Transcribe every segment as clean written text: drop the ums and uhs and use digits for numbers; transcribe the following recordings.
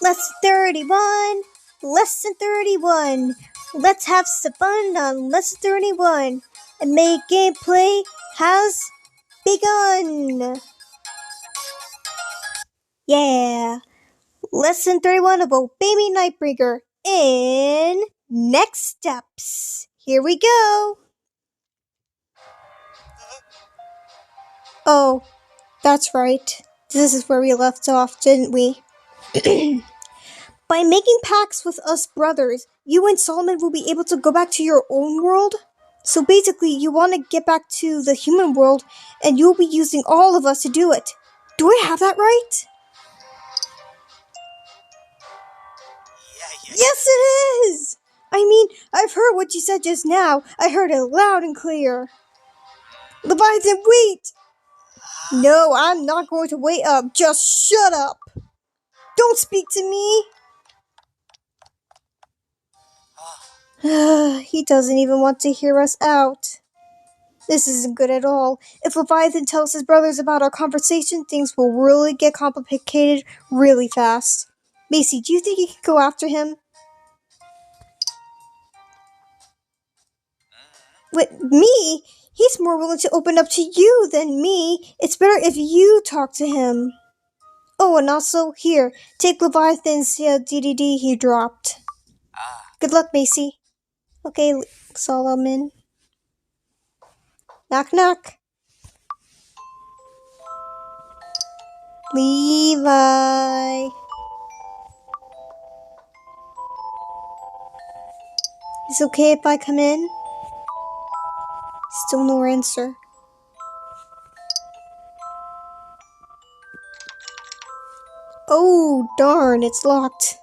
Lesson 31. Lesson 31. Let's have some fun on Lesson 31. And May gameplay has begun. Yeah. Lesson 31 of Obey Me Nightbringer in Next Steps. Here we go. Oh, that's right. This is where we left off, didn't we? By making pacts with us brothers, you and Solomon will be able to go back to your own world. So basically, you want to get back to the human world, and you'll be using all of us to do it. Do I have that right? Yes, it is! I mean, I've heard what you said just now. I heard it loud and clear. Leviathan, wait! No, I'm not going to wait up. Just shut up. Don't speak to me. He doesn't even want to hear us out. This isn't good at all. If Leviathan tells his brothers about our conversation, things will really get complicated really fast. Macy, do you think you could go after him? With me? He's more willing to open up to you than me. It's better if you talk to him. Oh, and also, here, take Leviathan's DDD he dropped. Good luck, Macy. Okay, Solomon. Knock, knock. Levi. Is it okay if I come in? Still no answer. Oh, darn, it's locked.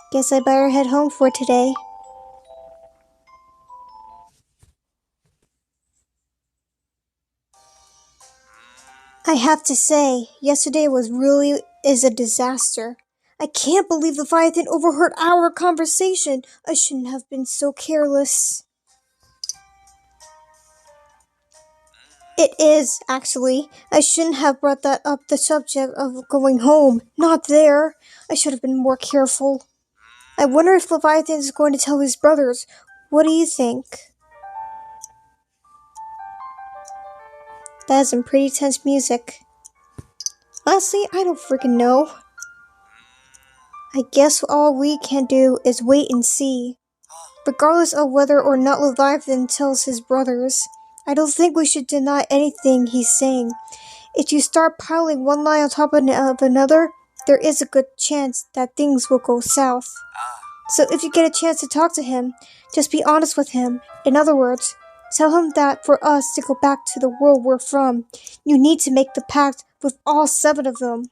Guess I better head home for today. I have to say, yesterday is a disaster. I can't believe Leviathan overheard our conversation. I shouldn't have been so careless. It is, actually. I shouldn't have brought that up, the subject of going home. Not there. I should have been more careful. I wonder if Leviathan is going to tell his brothers. What do you think? That is some pretty tense music. Honestly, I don't freaking know. I guess all we can do is wait and see. Regardless of whether or not Leviathan tells his brothers, I don't think we should deny anything he's saying. If you start piling one lie on top of another, there is a good chance that things will go south. So if you get a chance to talk to him, just be honest with him. In other words, tell him that for us to go back to the world we're from, you need to make the pact with all 7 of them,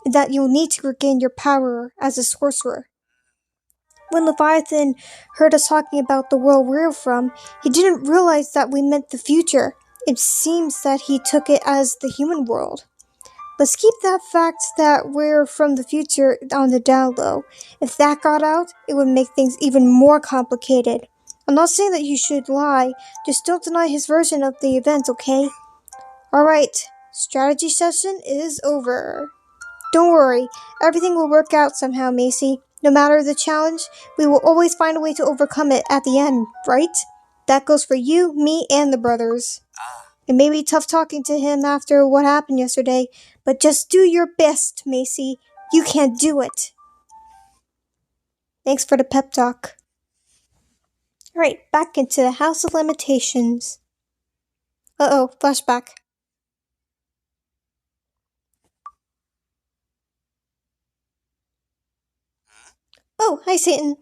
and that you'll need to regain your power as a sorcerer. When Leviathan heard us talking about the world we're from, he didn't realize that we meant the future. It seems that he took it as the human world. Let's keep that fact that we're from the future on the down low. If that got out, it would make things even more complicated. I'm not saying that you should lie, just don't deny his version of the event, okay? Alright, strategy session is over. Don't worry, everything will work out somehow, Macy. No matter the challenge, we will always find a way to overcome it at the end, right? That goes for you, me, and the brothers. It may be tough talking to him after what happened yesterday, but just do your best, Macy. You can do it. Thanks for the pep talk. Alright, back into the House of Limitations. Uh-oh, flashback. Oh, hi, Satan.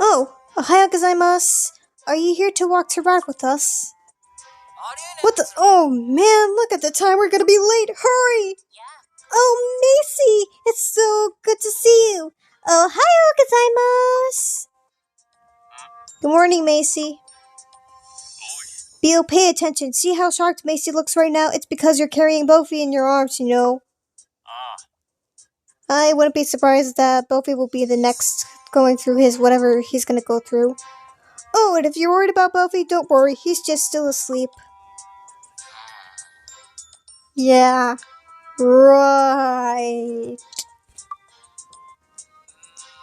Oh, ohayou gozaimasu. Are you here to walk to ride with us? What the? Oh, man, look at the time. We're gonna be late. Hurry! Oh, Macy, it's so good to see you. Ohayou gozaimasu. Good morning, Macy. Beal, pay attention. See how shocked Macy looks right now? It's because you're carrying Bofi in your arms, you know. I wouldn't be surprised that Bofi will be the next going through his whatever he's gonna go through. Oh, and if you're worried about Buffy, don't worry, he's just still asleep. Yeah, right.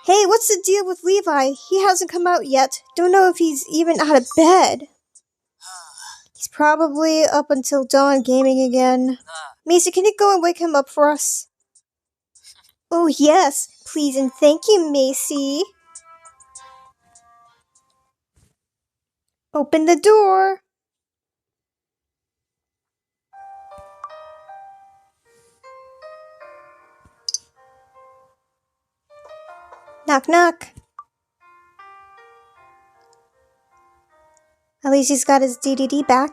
Hey, what's the deal with Levi? He hasn't come out yet. Don't know if he's even out of bed. He's probably up until dawn gaming again. Macy, can you go and wake him up for us? Oh, yes, please and thank you, Macy. Open the door. Knock, knock. At least he's got his DDD back.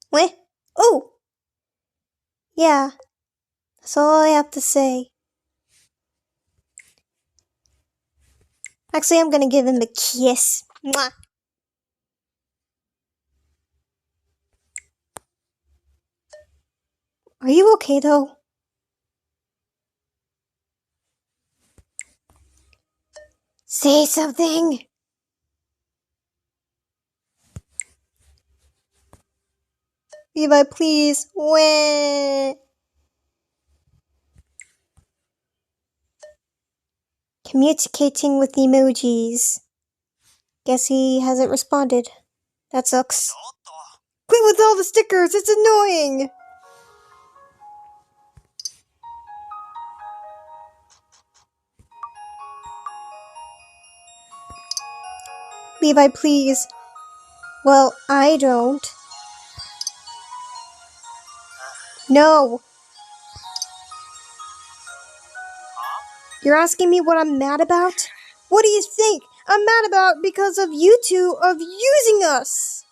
What? Oh! Yeah, that's all I have to say. Actually, I'm gonna give him a kiss. Mwah. Are you okay, though? Say something! Levi, please. Wah. Communicating with emojis. Guess he hasn't responded. That sucks. Quit with all the stickers, it's annoying! Levi, please. Well, I don't. No. You're asking me what I'm mad about? What do you think? I'm mad about because of you two of using us.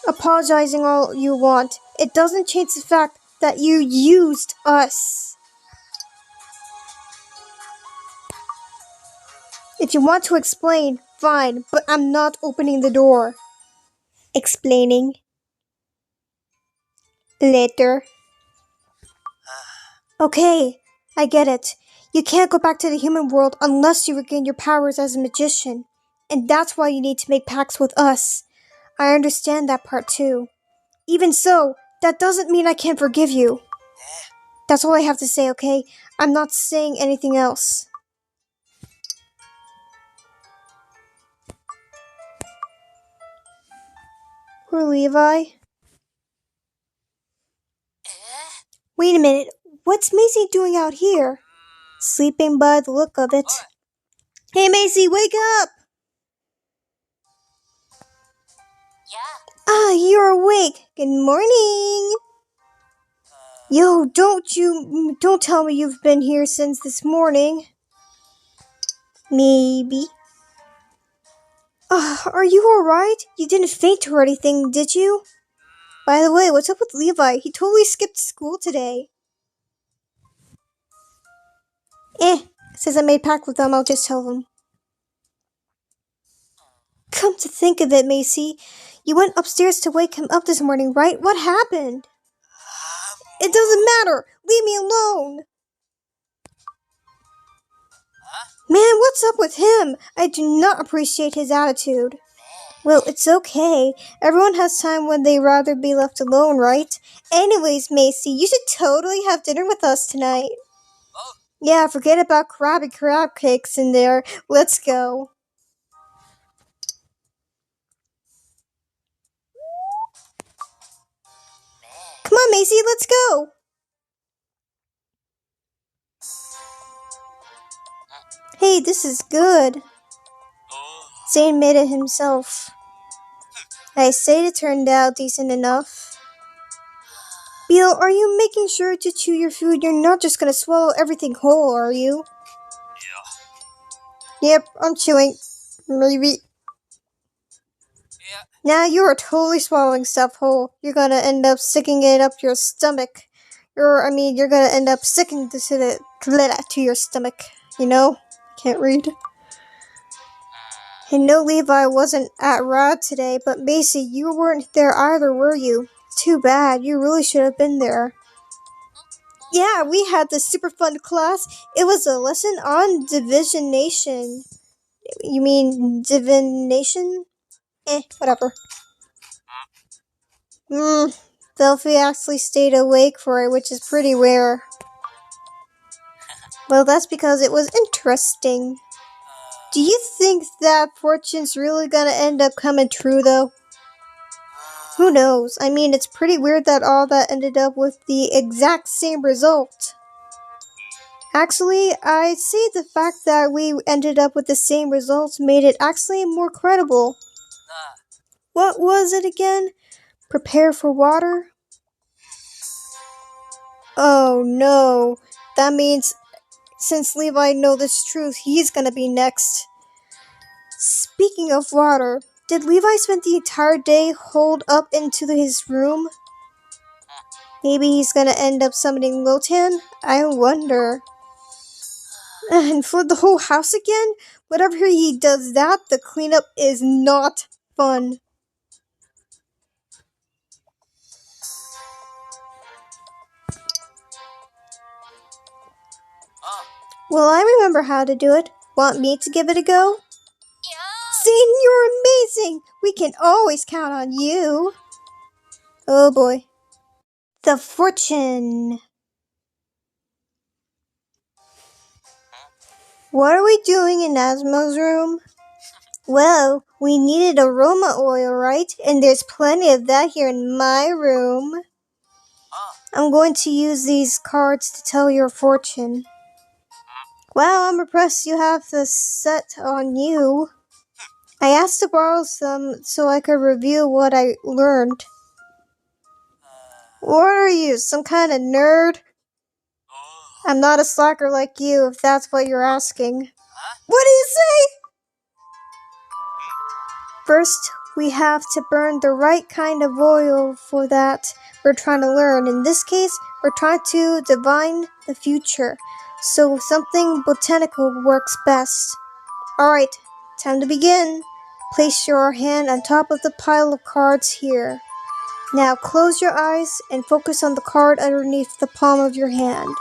Apologizing all you want. It doesn't change the fact that you used us. If you want to explain, fine, but I'm not opening the door. Explaining. Later. Okay, I get it. You can't go back to the human world unless you regain your powers as a magician. And that's why you need to make pacts with us. I understand that part too. Even so, that doesn't mean I can't forgive you. That's all I have to say, okay? I'm not saying anything else. Poor Levi. Wait a minute. What's Macy doing out here? Sleeping by the look of it. Hey Macy, wake up! Ah, you're awake. Good morning. Yo, don't tell me you've been here since this morning. Maybe. Are you alright? You didn't faint or anything, did you? By the way, what's up with Levi? He totally skipped school today. Since I made pact with them, I'll just tell them. Come to think of it, Macy, you went upstairs to wake him up this morning, right? What happened? It doesn't matter! Leave me alone! Man, what's up with him? I do not appreciate his attitude. Well, it's okay. Everyone has time when they'd rather be left alone, right? Anyways, Macy, you should totally have dinner with us tonight. Yeah, forget about crab cakes in there. Let's go. Come on, Macy, let's go. Hey, this is good. Zane made it himself. I say it turned out decent enough. Beal, are you making sure to chew your food? You're not just gonna swallow everything whole, are you? Yep, I'm chewing. Maybe. Now you are totally swallowing stuff whole. You're gonna end up sticking it up your stomach. You're gonna end up sticking to your stomach. You know? Can't read. And no, Levi wasn't at Rod today, but Macy, you weren't there either, were you? Too bad. You really should have been there. Yeah, we had this super fun class. It was a lesson on divination. You mean divination? Whatever. Delphi actually stayed awake for it, which is pretty rare. Well, that's because it was interesting. Do you think that fortune's really gonna end up coming true, though? Who knows? I mean, it's pretty weird that all that ended up with the exact same result. Actually, I'd say the fact that we ended up with the same results made it actually more credible. What was it again? Prepare for water? Oh no. That means since Levi knows this truth, he's gonna be next. Speaking of water, did Levi spend the entire day holed up into his room? Maybe he's gonna end up summoning Lotan? I wonder. And for the whole house again? Whatever he does that, the cleanup is not fun. Well, I remember how to do it. Want me to give it a go? Zane, you're amazing! We can always count on you. Oh boy. The fortune. What are we doing in Asmo's room? Well, we needed aroma oil, right? And there's plenty of that here in my room. I'm going to use these cards to tell your fortune. Wow, I'm impressed you have the set on you. I asked to borrow some so I could review what I learned. What are you, some kind of nerd? I'm not a slacker like you, if that's what you're asking. What do you say? First, we have to burn the right kind of oil for that we're trying to learn. In this case, we're trying to divine the future, so something botanical works best. Alright, time to begin. Place your hand on top of the pile of cards here. Now close your eyes and focus on the card underneath the palm of your hand.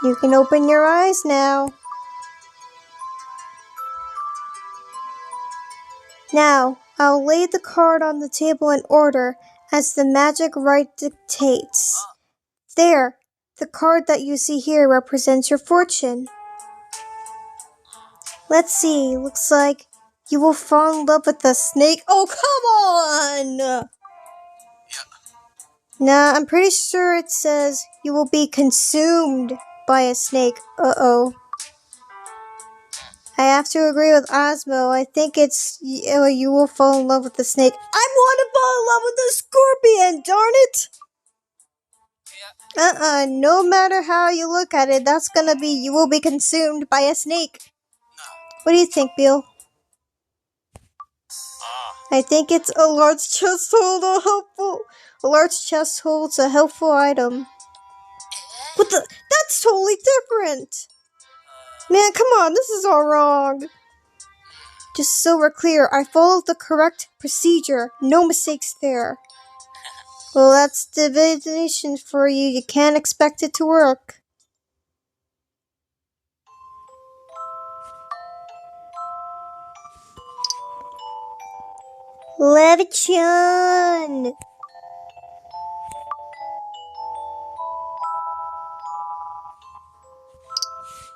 You can open your eyes now. Now, I'll lay the card on the table in order as the magic rite dictates. There, the card that you see here represents your fortune. Let's see, looks like you will fall in love with a snake. Oh, come on! Nah, I'm pretty sure it says you will be consumed by a snake. Uh-oh. I have to agree with Osmo. I think it's you will fall in love with the snake. I want to fall in love with the scorpion, darn it! No matter how you look at it, that's gonna be you will be consumed by a snake. What do you think, Bill? I think it's a large chest a large chest holds a helpful item. What the? That's totally different! Man, come on, this is all wrong. Just so we're clear, I followed the correct procedure. No mistakes there. Well, that's divination for you. You can't expect it to work. Levichan!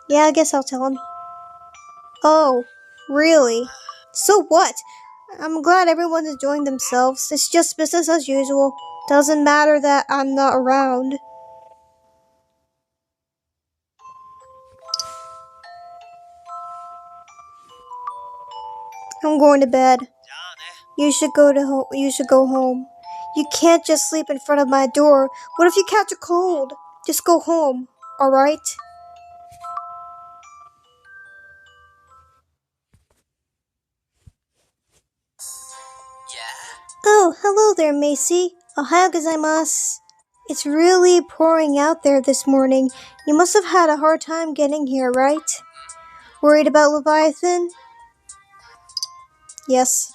Yeah, I guess I'll tell him. Oh, really? So what? I'm glad everyone's enjoying themselves. It's just business as usual. Doesn't matter that I'm not around. I'm going to bed. You should go home. You can't just sleep in front of my door. What if you catch a cold? Just go home, alright? Oh, hello there, Macy. Ohayou gozaimasu. It's really pouring out there this morning. You must have had a hard time getting here, right? Worried about Leviathan? Yes.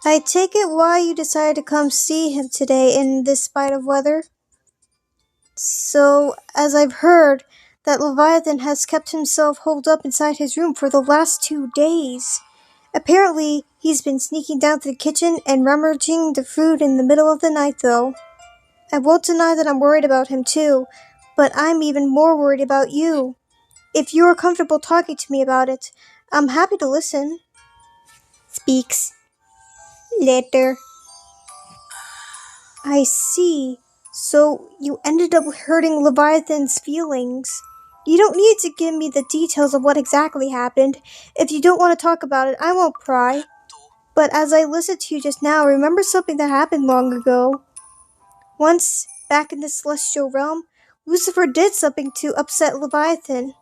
I take it why you decided to come see him today in this spite of weather? So, as I've heard, that Leviathan has kept himself holed up inside his room for the last 2 days. Apparently, he's been sneaking down to the kitchen and rummaging the food in the middle of the night, though. I won't deny that I'm worried about him, too, but I'm even more worried about you. If you are comfortable talking to me about it, I'm happy to listen. Speaks. Later. I see. So, you ended up hurting Leviathan's feelings. You don't need to give me the details of what exactly happened. If you don't want to talk about it, I won't pry. But as I listened to you just now, I remember something that happened long ago. Once, back in the celestial realm, Lucifer did something to upset Leviathan.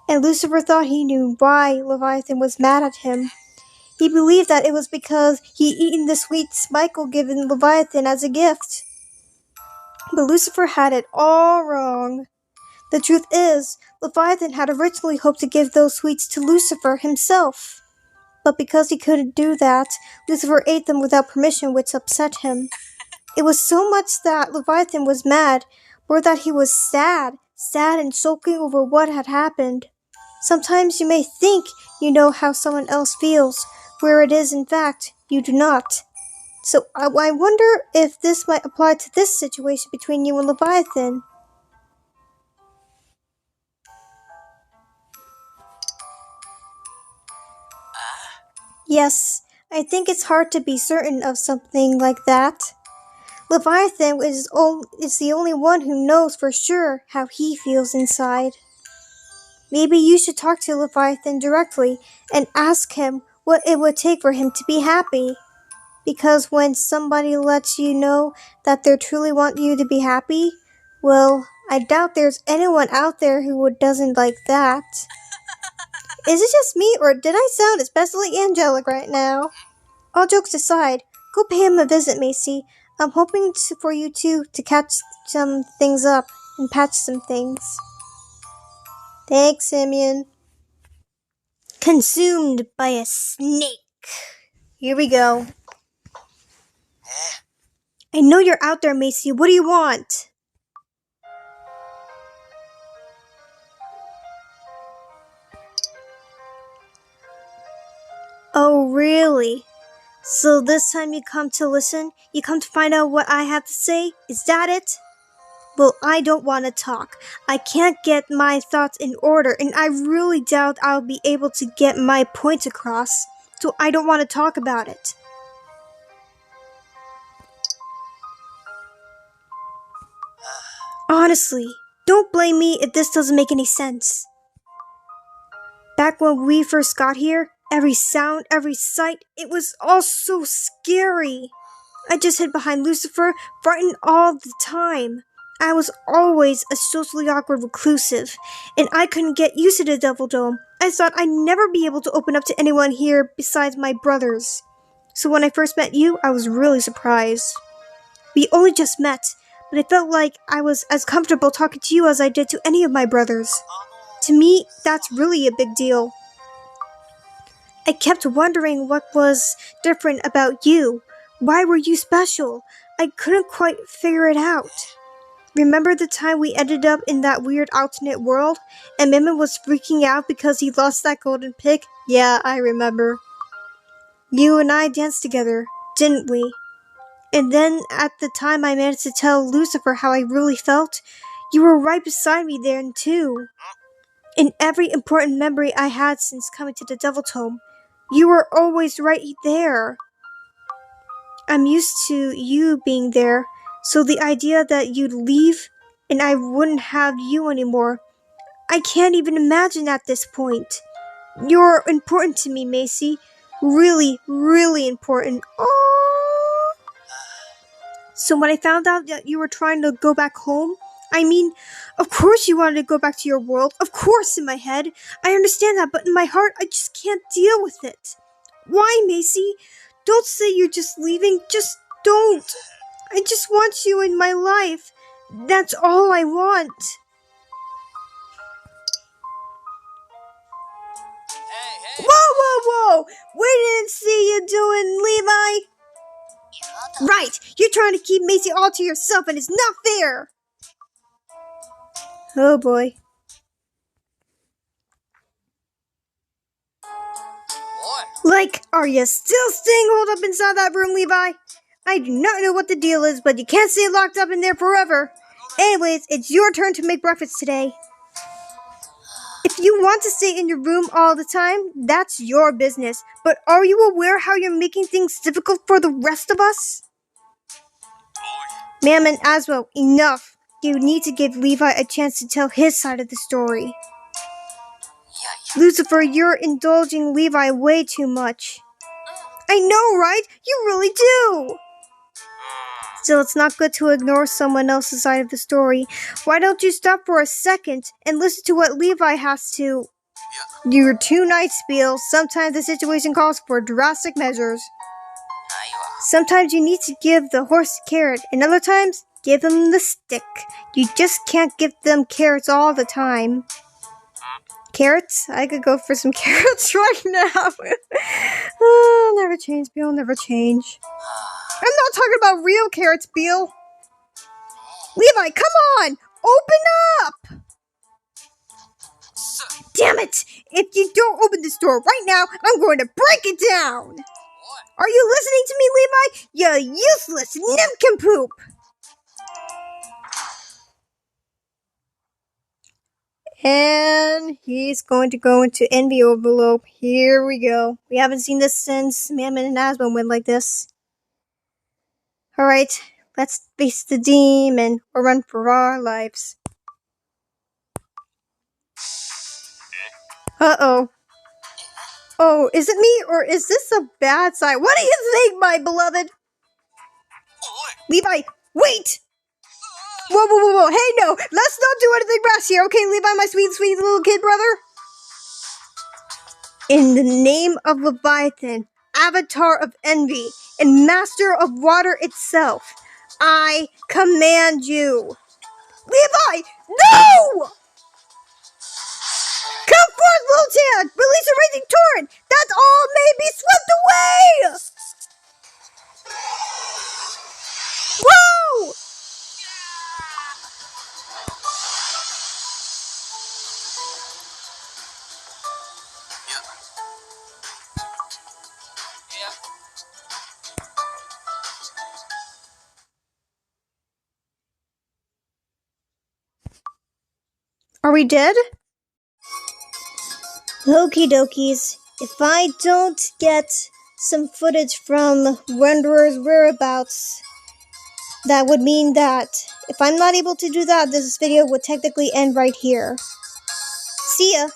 And Lucifer thought he knew why Leviathan was mad at him. He believed that it was because he'd eaten the sweets Michael given Leviathan as a gift. But Lucifer had it all wrong. The truth is, Leviathan had originally hoped to give those sweets to Lucifer himself. But because he couldn't do that, Lucifer ate them without permission, which upset him. It was so much that Leviathan was mad, or that he was sad and sulking over what had happened. Sometimes you may think you know how someone else feels, where it is in fact you do not. So I wonder if this might apply to this situation between you and Leviathan. Yes, I think it's hard to be certain of something like that. Leviathan is the only one who knows for sure how he feels inside. Maybe you should talk to Leviathan directly and ask him what it would take for him to be happy. Because when somebody lets you know that they truly want you to be happy, well, I doubt there's anyone out there who doesn't like that. Is it just me, or did I sound especially angelic right now? All jokes aside, go pay him a visit, Macy. I'm hoping for you two to catch some things up and patch some things. Thanks, Simeon. Consumed by a snake. Here we go. I know you're out there, Macy. What do you want? Oh, really? So this time you come to listen? You come to find out what I have to say? Is that it? Well, I don't want to talk. I can't get my thoughts in order, and I really doubt I'll be able to get my point across. So I don't want to talk about it. Honestly, don't blame me if this doesn't make any sense. Back when we first got here, every sound, every sight, it was all so scary. I just hid behind Lucifer, frightened all the time. I was always a socially awkward reclusive, and I couldn't get used to the Devil Dome. I thought I'd never be able to open up to anyone here besides my brothers. So when I first met you, I was really surprised. We only just met, but it felt like I was as comfortable talking to you as I did to any of my brothers. To me, that's really a big deal. I kept wondering what was different about you. Why were you special? I couldn't quite figure it out. Remember the time we ended up in that weird alternate world, and Mimon was freaking out because he lost that golden pig? Yeah, I remember. You and I danced together, didn't we? And then, at the time I managed to tell Lucifer how I really felt, you were right beside me then, too. In every important memory I had since coming to the Devil Tome, you were always right there. I'm used to you being there, so the idea that you'd leave and I wouldn't have you anymore, I can't even imagine at this point. You're important to me, Macy. Really, really important. Aww. So when I found out that you were trying to go back home, I mean, of course you wanted to go back to your world. Of course, in my head. I understand that, but in my heart, I just can't deal with it. Why, Macy? Don't say you're just leaving. Just don't. I just want you in my life. That's all I want. Whoa, whoa, whoa! We didn't see you doing, Levi! Right! You're trying to keep Macy all to yourself and it's not fair! Oh boy. Like, are you still staying holed up inside that room, Levi? I do not know what the deal is, but you can't stay locked up in there forever. Anyways, it's your turn to make breakfast today. If you want to stay in your room all the time, that's your business. But are you aware how you're making things difficult for the rest of us? Ma'am and Aswell, enough. You need to give Levi a chance to tell his side of the story. Lucifer, you're indulging Levi way too much. I know, right? You really do! Still, it's not good to ignore someone else's side of the story. Why don't you stop for a second and listen to what Levi has to... You're too nice, Spiel. Sometimes the situation calls for drastic measures. Sometimes you need to give the horse a carrot, and other times, give him the stick. You just can't give them carrots all the time. Carrots? I could go for some carrots right now. Oh, never change, Bill, never change. I'm not talking about real carrots, Bill. Levi, come on! Open up! Damn it! If you don't open this door right now, I'm going to break it down! Are you listening to me, Levi? You useless nincompoop! And he's going to go into envy overload. Here we go. We haven't seen this since Mammon and Aswell went like this. Alright, let's face the demon or run for our lives. Uh-oh. Oh, is it me or is this a bad sign? What do you think, my beloved? Levi, wait! Whoa. Hey, no, let's not do anything rash here, okay, Levi, my sweet, sweet little kid brother? In the name of Leviathan, Avatar of Envy, and Master of Water itself, I command you. Levi, no! Come forth, little Tad! Release a raging torrent! That all may be swept away! Whoa! Are we dead? Okie dokies. If I don't get some footage from Wanderer's whereabouts, that would mean that if I'm not able to do that, this video would technically end right here. See ya!